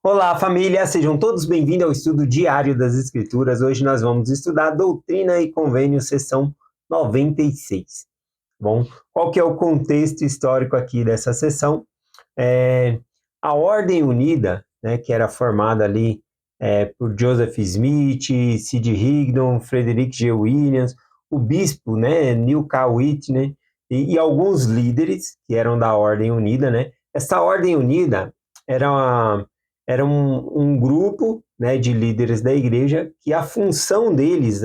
Olá, família! Sejam todos bem-vindos ao estudo diário das Escrituras. Hoje nós vamos estudar Doutrina e Convênio, sessão 96. Bom, qual que é o contexto histórico aqui dessa sessão? A Ordem Unida, né, que era formada ali por Joseph Smith, C.D. Higdon, Frederick G. Williams, o bispo, né, Neil K. Whitney e alguns líderes que eram da Ordem Unida, né? Essa Ordem Unida era um grupo, né, de líderes da igreja que a função deles,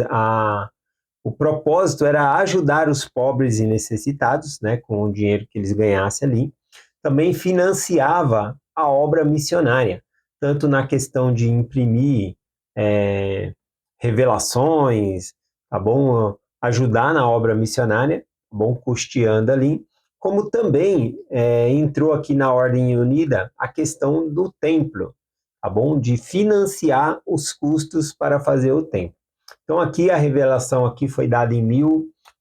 o propósito era ajudar os pobres e necessitados, né, com o dinheiro que eles ganhassem ali. Também financiava a obra missionária, tanto na questão de imprimir revelações, tá bom? Ajudar na obra missionária, tá bom? Custeando ali, como também entrou aqui na Ordem Unida a questão do templo, tá bom? De financiar os custos para fazer o templo. Então aqui a revelação aqui foi dada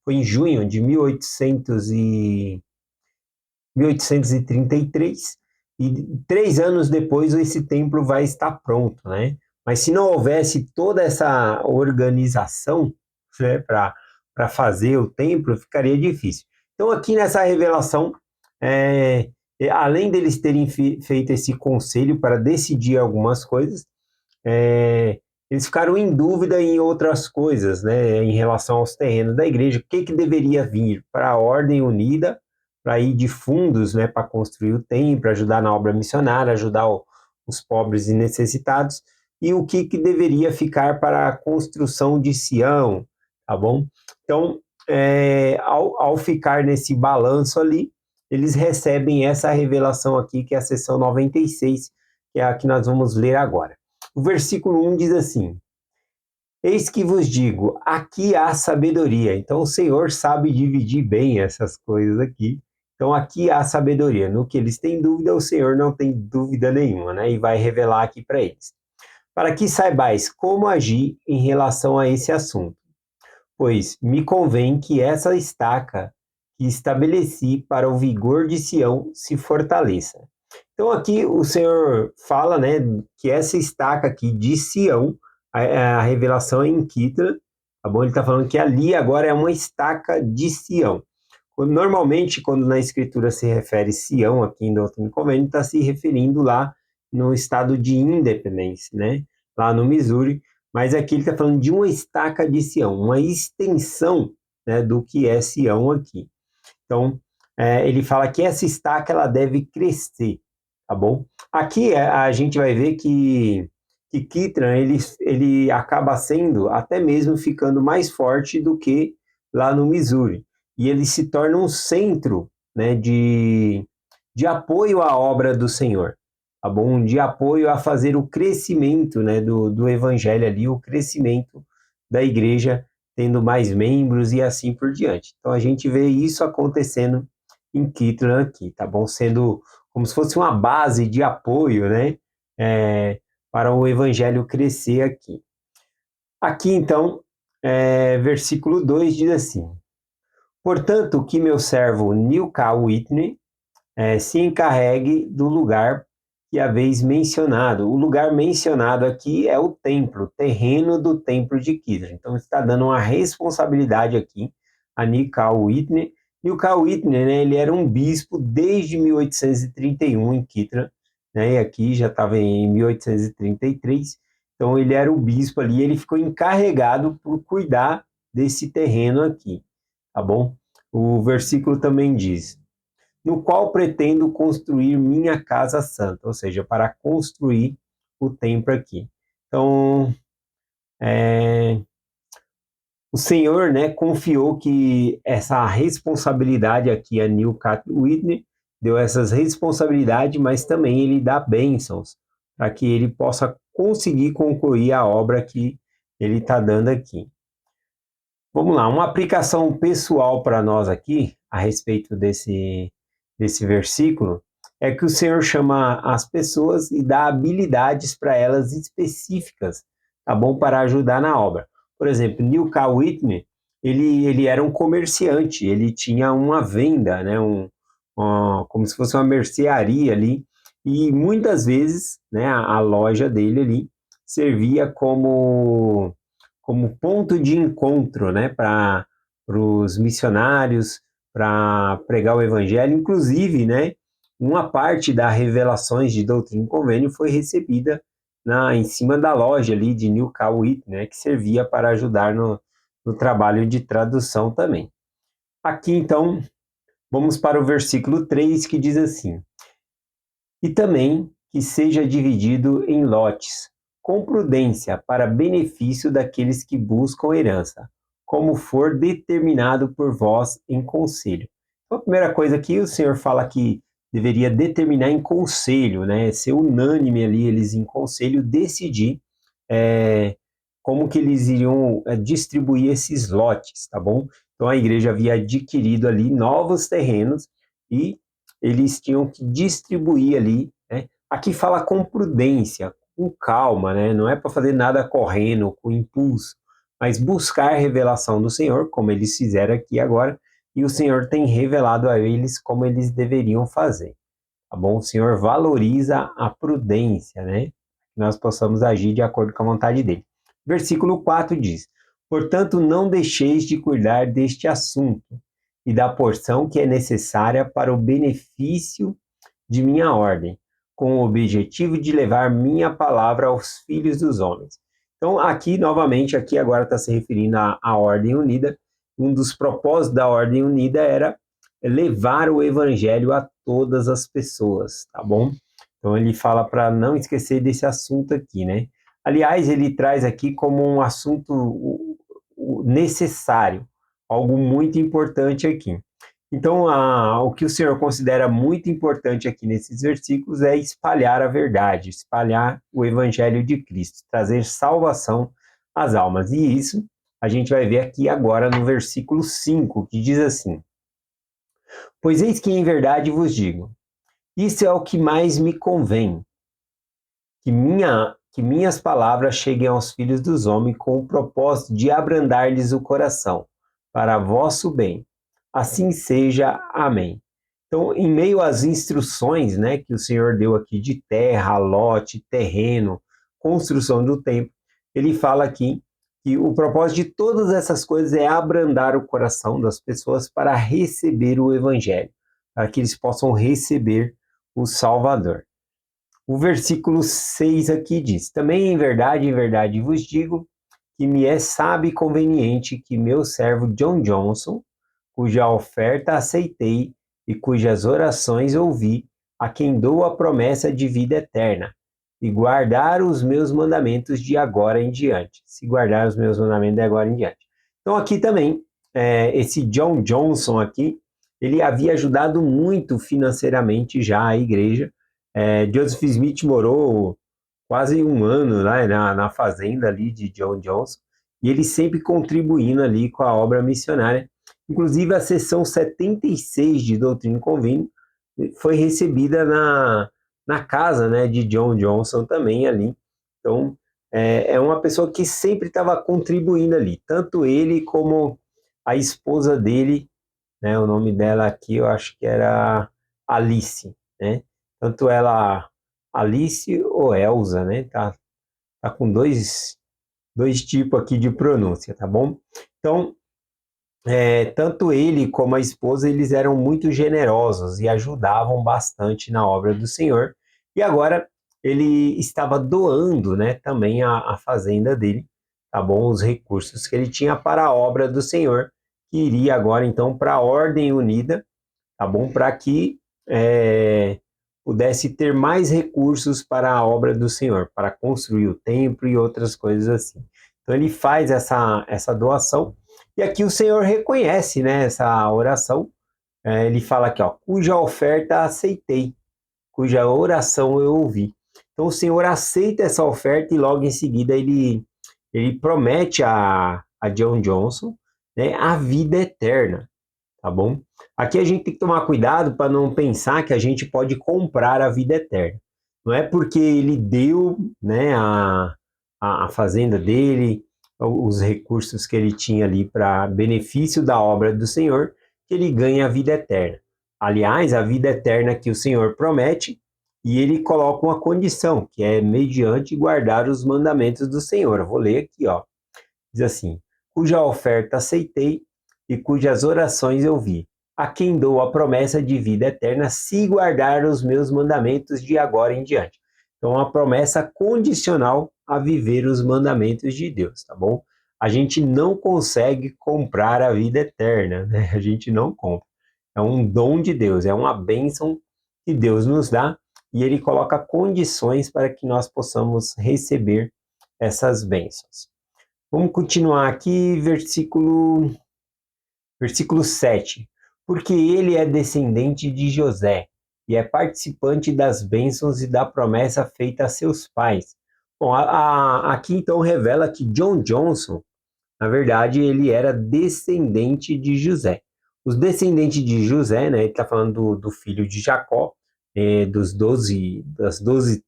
foi em junho de 1833, e 3 anos depois esse templo vai estar pronto, né? Mas se não houvesse toda essa organização, né, para fazer o templo, ficaria difícil. Então aqui nessa revelação, além deles terem feito esse conselho para decidir algumas coisas, eles ficaram em dúvida em outras coisas, né, em relação aos terrenos da igreja, o que deveria vir para a Ordem Unida, para ir de fundos, né, para construir o templo, ajudar na obra missionária, ajudar os pobres e necessitados, e o que deveria ficar para a construção de Sião, tá bom? Então, ao ficar nesse balanço ali, eles recebem essa revelação aqui, que é a seção 96, que é a que nós vamos ler agora. O versículo 1 diz assim: Eis que vos digo, aqui há sabedoria. Então o Senhor sabe dividir bem essas coisas aqui. Então aqui há sabedoria. No que eles têm dúvida, o Senhor não tem dúvida nenhuma, né? E vai revelar aqui para eles. Para que saibais como agir em relação a esse assunto. Pois me convém que essa estaca que estabeleci para o vigor de Sião se fortaleça. Então aqui o Senhor fala, né, que essa estaca aqui de Sião, a revelação é em Quitra, tá bom? Ele está falando que ali agora é uma estaca de Sião. Normalmente, quando na escritura se refere Sião, aqui em Doutrina e Convênio, está se referindo lá no estado de Independence, né, lá no Missouri, mas aqui ele está falando de uma estaca de Sião, uma extensão, né, do que é Sião aqui. Então, ele fala que essa estaca ela deve crescer, tá bom? Aqui a gente vai ver que Kitran ele acaba sendo até mesmo ficando mais forte do que lá no Missouri. E ele se torna um centro, né, de apoio à obra do Senhor, tá bom? De apoio a fazer o crescimento, né, do evangelho ali, o crescimento da igreja, tendo mais membros e assim por diante. Então a gente vê isso acontecendo em Kitran aqui, tá bom? Sendo como se fosse uma base de apoio, né, para o evangelho crescer aqui. Aqui então, versículo 2 diz assim: Portanto, que meu servo Neil K. Whitney se encarregue do lugar que haveis mencionado. O lugar mencionado aqui é o templo, o terreno do templo de Kitran. Então, está dando uma responsabilidade aqui a Neil K. Whitney. Neil K. Whitney, né, ele era um bispo desde 1831 em Kitran, né, e aqui já estava em 1833. Então, ele era o bispo ali, ele ficou encarregado por cuidar desse terreno aqui, tá bom? O versículo também diz: no qual pretendo construir minha casa santa, ou seja, para construir o templo aqui. Então, o Senhor, né, confiou que essa responsabilidade aqui a Neil K. Whitney, deu essas responsabilidades, mas também ele dá bênçãos para que ele possa conseguir concluir a obra que ele está dando aqui. Vamos lá, uma aplicação pessoal para nós aqui, a respeito desse versículo, é que o Senhor chama as pessoas e dá habilidades para elas específicas, tá bom? Para ajudar na obra. Por exemplo, Neil K. Whitney, ele era um comerciante, ele tinha uma venda, né? Como se fosse uma mercearia ali, e muitas vezes, né, a loja dele ali servia como ponto de encontro, né, para os missionários, para pregar o evangelho. Inclusive, né, uma parte das revelações de Doutrina e Convênio foi recebida em cima da loja ali de Newcawit, né, que servia para ajudar no trabalho de tradução também. Aqui, então, vamos para o versículo 3, que diz assim: E também que seja dividido em lotes, com prudência, para benefício daqueles que buscam herança, como for determinado por vós em conselho. Então, a primeira coisa aqui, o Senhor fala que deveria determinar em conselho, né? Ser unânime ali, eles em conselho, decidir é, como que eles iriam distribuir esses lotes, tá bom? Então, a igreja havia adquirido ali novos terrenos e eles tinham que distribuir ali, né? Aqui fala com prudência, com calma, né? Não é para fazer nada correndo, com impulso, mas buscar a revelação do Senhor, como eles fizeram aqui agora, e o Senhor tem revelado a eles como eles deveriam fazer, tá bom? O Senhor valoriza a prudência, né? Que nós possamos agir de acordo com a vontade dele. Versículo 4 diz: Portanto, não deixeis de cuidar deste assunto e da porção que é necessária para o benefício de minha ordem, com o objetivo de levar minha palavra aos filhos dos homens. Então, aqui, novamente, aqui agora está se referindo à Ordem Unida. Um dos propósitos da Ordem Unida era levar o evangelho a todas as pessoas, tá bom? Então, ele fala para não esquecer desse assunto aqui, né? Aliás, ele traz aqui como um assunto necessário, algo muito importante aqui. Então, o que o Senhor considera muito importante aqui nesses versículos é espalhar a verdade, espalhar o Evangelho de Cristo, trazer salvação às almas. E isso a gente vai ver aqui agora no versículo 5, que diz assim: Pois eis que em verdade vos digo, isso é o que mais me convém, que minhas palavras cheguem aos filhos dos homens com o propósito de abrandar-lhes o coração, para vosso bem. Assim seja. Amém. Então, em meio às instruções, né, que o Senhor deu aqui de terra, lote, terreno, construção do templo, ele fala aqui que o propósito de todas essas coisas é abrandar o coração das pessoas para receber o Evangelho, para que eles possam receber o Salvador. O versículo 6 aqui diz: Também em verdade vos digo, que me é sábio e conveniente que meu servo John Johnson, cuja oferta aceitei e cujas orações ouvi, a quem dou a promessa de vida eterna, e guardar os meus mandamentos de agora em diante. Se guardar os meus mandamentos de agora em diante. Então aqui também, esse John Johnson aqui, ele havia ajudado muito financeiramente já a igreja. Joseph Smith morou quase um ano lá na fazenda ali de John Johnson, e ele sempre contribuindo ali com a obra missionária. Inclusive, a seção 76 de Doutrina e Convênio foi recebida na casa, né, de John Johnson também ali. Então, é uma pessoa que sempre estava contribuindo ali, tanto ele como a esposa dele, né, o nome dela aqui eu acho que era Alice, né? Tanto ela, Alice ou Elsa, né? Tá com dois tipos aqui de pronúncia, tá bom? Então, tanto ele como a esposa, eles eram muito generosos e ajudavam bastante na obra do Senhor. E agora ele estava doando, né, também a fazenda dele, tá bom? Os recursos que ele tinha para a obra do Senhor, que iria agora então para a Ordem Unida, tá bom? Para que pudesse ter mais recursos para a obra do Senhor, para construir o templo e outras coisas assim. Então ele faz essa doação, e aqui o Senhor reconhece, né, essa oração. Ele fala aqui, ó, cuja oferta aceitei, cuja oração eu ouvi. Então o Senhor aceita essa oferta e logo em seguida ele promete a John Johnson, né, a vida eterna, tá bom? Aqui a gente tem que tomar cuidado para não pensar que a gente pode comprar a vida eterna. Não é porque ele deu, né, a fazenda dele, os recursos que ele tinha ali para benefício da obra do Senhor, que ele ganha a vida eterna. Aliás, a vida eterna que o Senhor promete, e ele coloca uma condição, que é mediante guardar os mandamentos do Senhor. Eu vou ler aqui, ó. Diz assim: cuja oferta aceitei e cujas orações eu vi, a quem dou a promessa de vida eterna, se guardar os meus mandamentos de agora em diante. Então, uma promessa condicional a viver os mandamentos de Deus, tá bom? A gente não consegue comprar a vida eterna, né? A gente não compra. É um dom de Deus, é uma bênção que Deus nos dá e ele coloca condições para que nós possamos receber essas bênçãos. Vamos continuar aqui, versículo 7. Porque ele é descendente de José e é participante das bênçãos e da promessa feita a seus pais. Bom, aqui então revela que John Johnson, na verdade, ele era descendente de José. Os descendentes de José, né, ele está falando do filho de Jacó, das 12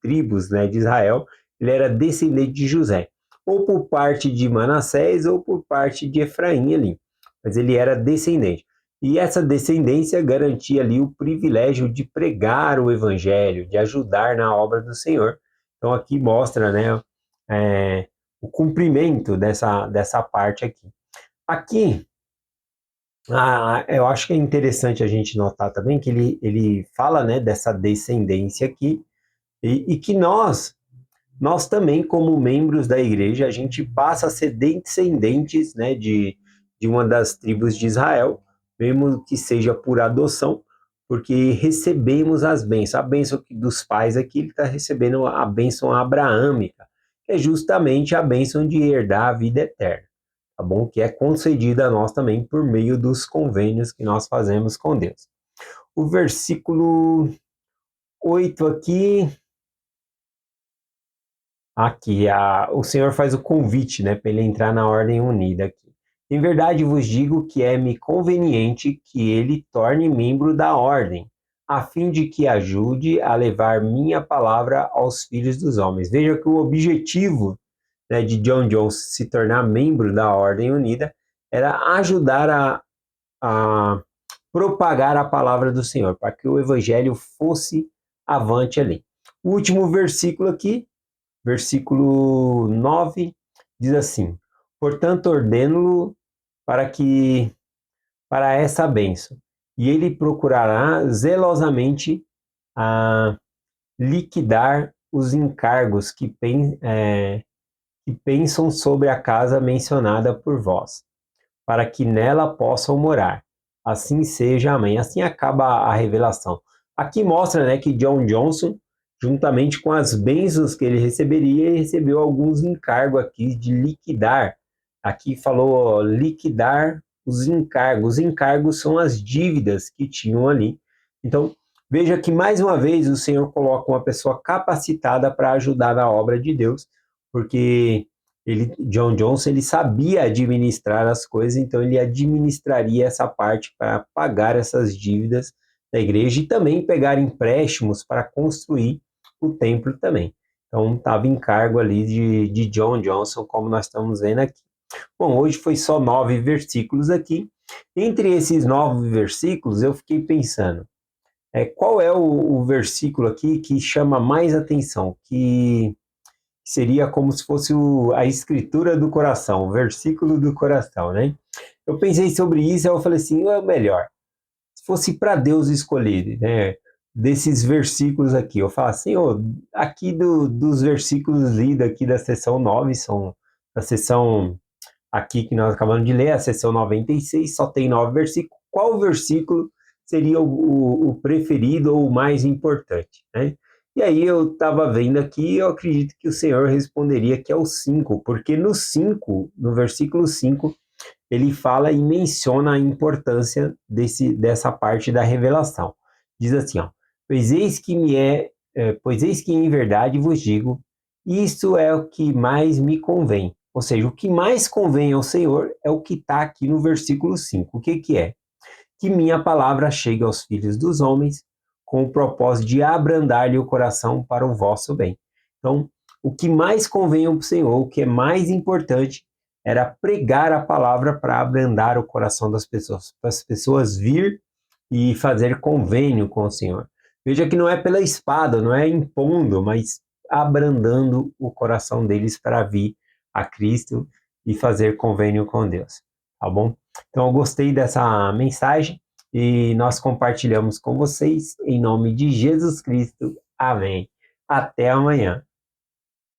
tribos, né, de Israel, ele era descendente de José, ou por parte de Manassés ou por parte de Efraim ali, mas ele era descendente. E essa descendência garantia ali o privilégio de pregar o evangelho, de ajudar na obra do Senhor. Então aqui mostra, né, o cumprimento dessa parte aqui. Aqui, eu acho que é interessante a gente notar também que ele fala, né, dessa descendência aqui, e que nós também, como membros da igreja, a gente passa a ser descendentes, né, de uma das tribos de Israel, mesmo que seja por adoção, porque recebemos as bênçãos. A bênção dos pais aqui, ele está recebendo a bênção abraâmica, que é justamente a bênção de herdar a vida eterna, tá bom? Que é concedida a nós também por meio dos convênios que nós fazemos com Deus. O versículo 8 aqui, o Senhor faz o convite, né, para ele entrar na ordem unida aqui. Em verdade vos digo que é-me conveniente que ele torne membro da ordem, a fim de que ajude a levar minha palavra aos filhos dos homens. Veja que o objetivo, né, de John Jones se tornar membro da ordem unida era ajudar a propagar a palavra do Senhor, para que o evangelho fosse avante ali. O último versículo aqui, versículo 9, diz assim: portanto, ordeno-lo para essa bênção, e ele procurará zelosamente a liquidar os encargos que pensam sobre a casa mencionada por vós, para que nela possam morar. Assim seja, amém. Assim acaba a revelação. Aqui mostra, né, que John Johnson, juntamente com as bênçãos que ele receberia, ele recebeu alguns encargos aqui de liquidar. Aqui falou liquidar os encargos. Os encargos são as dívidas que tinham ali. Então, veja que mais uma vez o Senhor coloca uma pessoa capacitada para ajudar na obra de Deus, porque John Johnson, ele sabia administrar as coisas, então ele administraria essa parte para pagar essas dívidas da igreja e também pegar empréstimos para construir o templo também. Então estava em cargo ali de John Johnson, como nós estamos vendo aqui. Bom, hoje foi só 9 versículos aqui. Entre esses 9 versículos, eu fiquei pensando, qual é o versículo aqui que chama mais atenção, que seria como se fosse a escritura do coração, o versículo do coração, né? Eu pensei sobre isso e eu falei assim, é melhor, se fosse para Deus escolher, né, desses versículos aqui, eu falo assim, aqui dos versículos lidos aqui da seção 9, são da seção aqui que nós acabamos de ler, a seção 96, só tem 9 versículos, qual versículo seria o preferido ou o mais importante, né? E aí eu estava vendo aqui, eu acredito que o Senhor responderia que é o 5, porque no 5, no versículo 5, ele fala e menciona a importância dessa parte da revelação. Diz assim, ó, pois eis que em verdade vos digo, isso é o que mais me convém. Ou seja, o que mais convém ao Senhor é o que está aqui no versículo 5. O que que é? Que minha palavra chegue aos filhos dos homens com o propósito de abrandar-lhe o coração para o vosso bem. Então, o que mais convém ao Senhor, o que é mais importante, era pregar a palavra para abrandar o coração das pessoas, para as pessoas vir e fazer convênio com o Senhor. Veja que não é pela espada, não é impondo, mas abrandando o coração deles para vir a Cristo e fazer convênio com Deus, tá bom? Então eu gostei dessa mensagem e nós compartilhamos com vocês em nome de Jesus Cristo. Amém. Até amanhã.